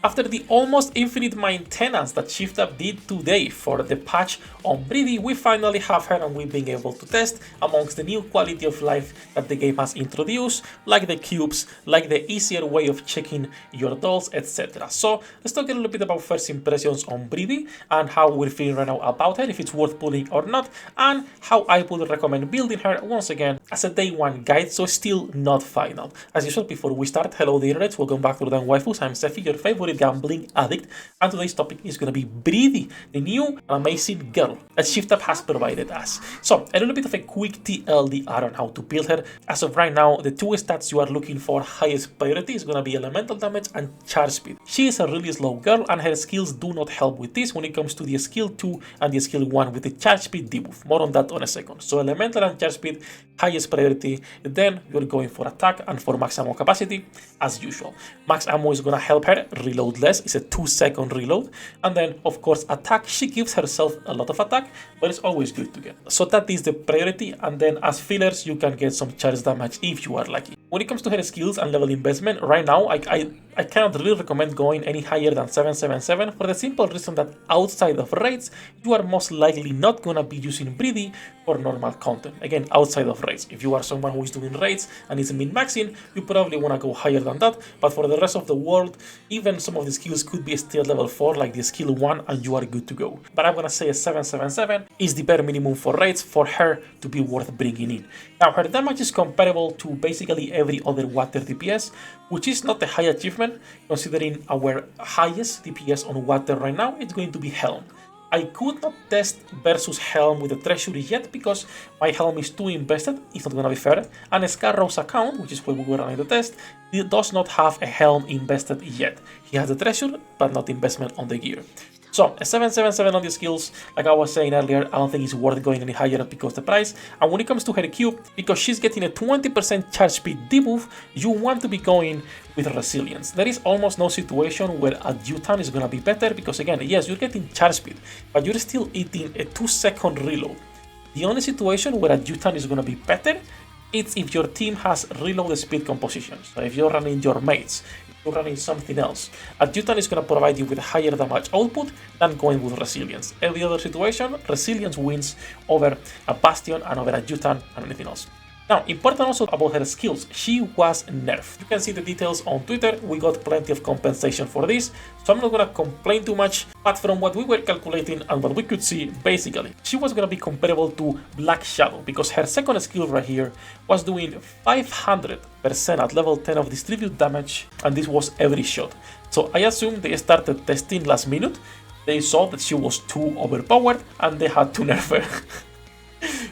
After the almost infinite maintenance that ShiftUp did today for the patch on Bready, we finally have her and we've been able to test amongst the new quality of life that the game has introduced, like the cubes, like the easier way of checking your dolls, etc. So let's talk a little bit about first impressions on Bready and how we're feeling right now about her, if it's worth pulling or not, and how I would recommend building her once again as a day one guide, so still not final. As usual, before we start, hello the internet, welcome back to the Waifus. I'm Sefhi, your favorite gambling addict, and today's topic is going to be Bready, the new amazing girl that ShiftUp has provided us. So a little bit of a quick TLDR on how to build her. As of right now, the two stats you are looking for highest priority is going to be elemental damage and charge speed. She is a really slow girl and her skills do not help with this when it comes to the skill 2 and the skill 1 with the charge speed debuff. More on that on a second. So elemental and charge speed, highest priority, then you're going for attack and for max ammo capacity as usual. Max ammo is going to help her reload less, it's a 2-second reload, and then of course attack, she gives herself a lot of attack, but it's always good to get. So that is the priority, and then as fillers you can get some charge damage if you are lucky. When it comes to her skills and level investment, right now I cannot really recommend going any higher than 777 for the simple reason that outside of raids you are most likely not gonna be using Bready for normal content. Again, outside of raids. If you are someone who is doing raids and is min-maxing, you probably want to go higher than that, but for the rest of the world, even some of the skills could be still level 4 like the skill 1 and you are good to go. But I'm gonna say a 777 is the bare minimum for raids for her to be worth bringing in. Now her damage is comparable to basically every other water DPS, which is not a high achievement considering our highest DPS on water right now, it's going to be Helm. I could not test versus Helm with the treasury yet because my Helm is too invested, it's not gonna be fair, and Scarrow's account, which is where we were running the test, it does not have a Helm invested yet. He has the treasure, but not investment on the gear. So a 777 on the skills, like I was saying earlier, I don't think it's worth going any higher because the price. And when it comes to her cube, because she's getting a 20% charge speed debuff, you want to be going with resilience. There is almost no situation where adjutant is gonna be better because again, yes, you're getting charge speed, but you're still eating a 2-second reload. The only situation where adjutant is gonna be better, it's if your team has reload speed composition. So if you're running your mates, you're running something else. Adjutant is going to provide you with higher damage output than going with resilience. Every other situation, resilience wins over a bastion and over adjutant and anything else. Now, important also about her skills, she was nerfed. You can see the details on Twitter, we got plenty of compensation for this, so I'm not gonna complain too much, but from what we were calculating and what we could see, basically, she was gonna be comparable to Black Shadow, because her second skill right here was doing 500% at level 10 of distribute damage, and this was every shot. So I assume they started testing last minute, they saw that she was too overpowered, and they had to nerf her.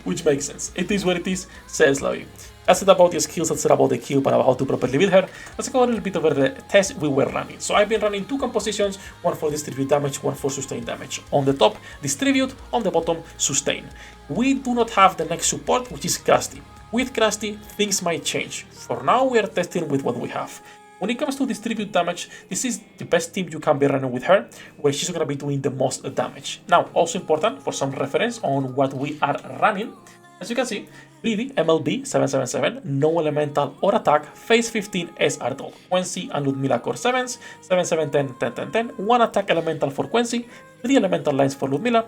Which makes sense. It is what it is, says Lavi. That's it about the skills, that's it about the cube and about how to properly build her. Let's go a little bit over the test we were running. So I've been running 2 compositions, one for distribute damage, one for sustain damage. On the top, distribute, on the bottom, sustain. We do not have the next support, which is Krusty. With Krusty, things might change. For now, we are testing with what we have. When it comes to distribute damage, this is the best team you can be running with her, where she's going to be doing the most damage. Now, also important for some reference on what we are running, as you can see, Bready, MLB 777, no elemental or attack, phase 15 SR doll, Quincy and Ludmilla core 7s, 7, 7, 10, 10, 10, 10, 1 attack elemental for Quincy, 3 elemental lines for Ludmilla,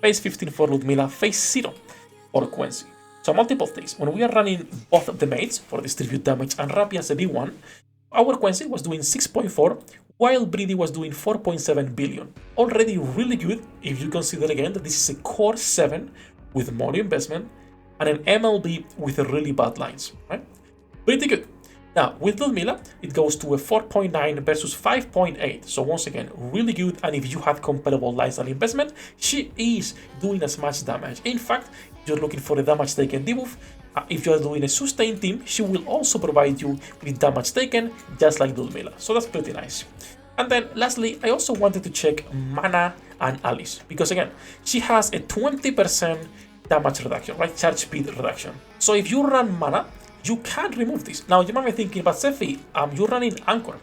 phase 15 for Ludmilla, phase 0 for Quincy. So multiple things. When we are running both of the mates for distribute damage and Rappy as a B1, our Quincy was doing 6.4, while Bready was doing 4.7 billion. Already really good if you consider again that this is a core 7 with more investment and an MLB with really bad lines, right? Pretty good. Now, with Ludmilla, it goes to a 4.9 versus 5.8. So once again, really good. And if you have comparable lines and investment, she is doing as much damage. In fact, if you're looking for a damage taken debuff, if you are doing a sustain team, she will also provide you with damage taken, just like Ludmilla. So that's pretty nice. And then lastly, I also wanted to check Mana and Alice, because again, she has a 20% damage reduction, right? Charge speed reduction. So if you run Mana, you can remove this. Now you might be thinking, but Sefhi, you're running Anchor,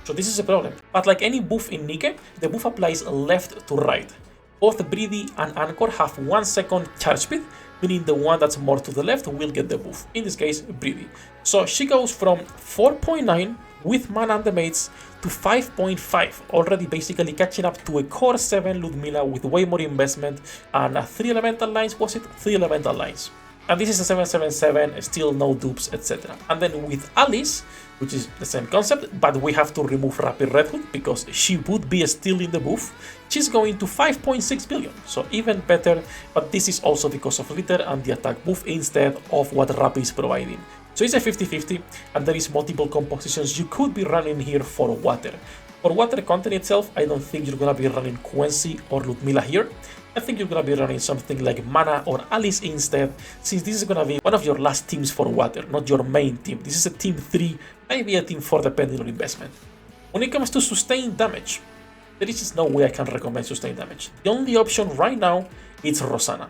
so this is a problem. But like any buff in NIKKE, the buff applies left to right. Both Bready and Anchor have 1 second charge speed, meaning the one that's more to the left will get the buff. In this case, Bready. So she goes from 4.9 with mana and the mates to 5.5, already basically catching up to a core 7 Ludmilla with way more investment and 3 elemental lines. Was it 3 elemental lines? And this is a 777, still no dupes, etc. And then with Alice, which is the same concept, but we have to remove Rapid Red Hood because she would be still in the buff. She's going to 5.6 billion, so even better, but this is also because of litter and the attack buff instead of what Rapid is providing. So it's a 50-50, and there is multiple compositions you could be running here for water. For water content itself, I don't think you're gonna be running Quincy or Ludmilla here. I think you're gonna be running something like Mana or Alice instead, since this is gonna be one of your last teams for water, not your main team. This is a team 3, maybe a team 4 depending on investment. When it comes to sustained damage, there is just no way I can recommend sustained damage. The only option right now is Rosanna,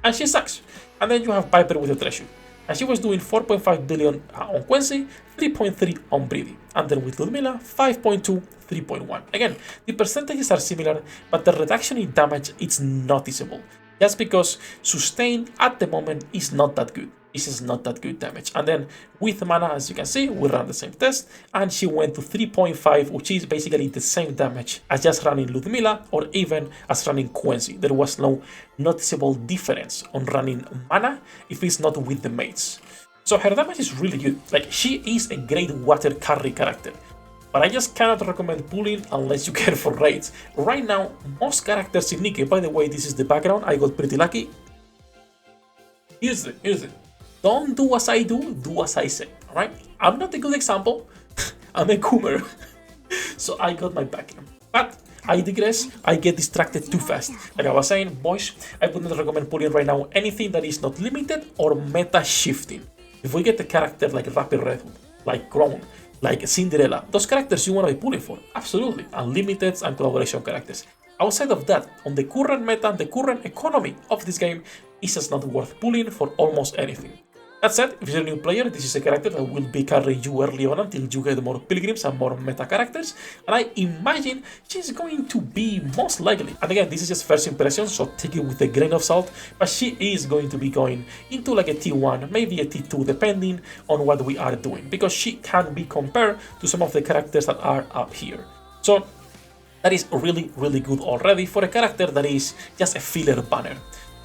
and she sucks. And then you have Viper with the treasure, and she was doing 4.5 billion on Quincy, 3.3 on Bready, and then with Ludmilla, 5.2, 3.1. Again, the percentages are similar, but the reduction in damage is noticeable. Just because sustain at the moment is not that good. This is not that good damage. And then with Mana, as you can see, we ran the same test, and she went to 3.5, which is basically the same damage as just running Ludmilla or even as running Quincy. There was no noticeable difference on running Mana if it's not with the mates. So her damage is really good. Like, she is a great water carry character. But I just cannot recommend pulling unless you care for raids. Right now, most characters in NIKKE, by the way, this is the background, I got pretty lucky. Here's it. Don't do as I do, do as I say, alright? I'm not a good example, I'm a coomer, so I got my background. But I digress, I get distracted too fast. Like I was saying, boys, I would not recommend pulling right now anything that is not limited or meta shifting. If we get a character like Rapid Red Hood, like Crown, like Cinderella, those characters you want to be pulling for, absolutely, unlimiteds and collaboration characters. Outside of that, on the current meta and the current economy of this game, it's just not worth pulling for almost anything. That said, if you're a new player, this is a character that will be carrying you early on until you get more pilgrims and more meta characters, and I imagine she's going to be most likely. And again, this is just first impressions, so take it with a grain of salt, but she is going to be going into like a T1, maybe a T2, depending on what we are doing, because she can be compared to some of the characters that are up here. So that is really, really good already for a character that is just a filler banner.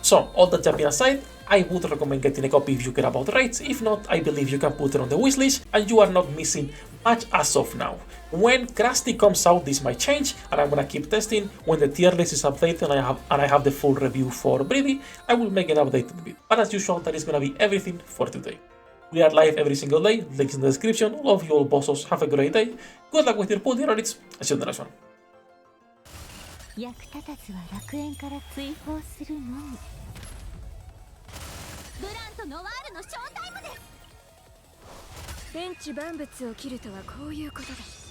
So, all that jumping aside, I would recommend getting a copy if you care about raids. If not, I believe you can put it on the wishlist and you are not missing much as of now. When Krusty comes out, this might change, and I'm gonna keep testing. When the tier list is updated and I have the full review for Bready, I will make an updated video. But as usual, that is gonna be everything for today. We are live every single day, links in the description. Love you all, bossos. Have a great day. Good luck with your pull, and it's I'll see you in the next one. 役立たずは楽園から追放するのみ。ブランとノワールのショータイムです。天地万物を切るとはこういうことです。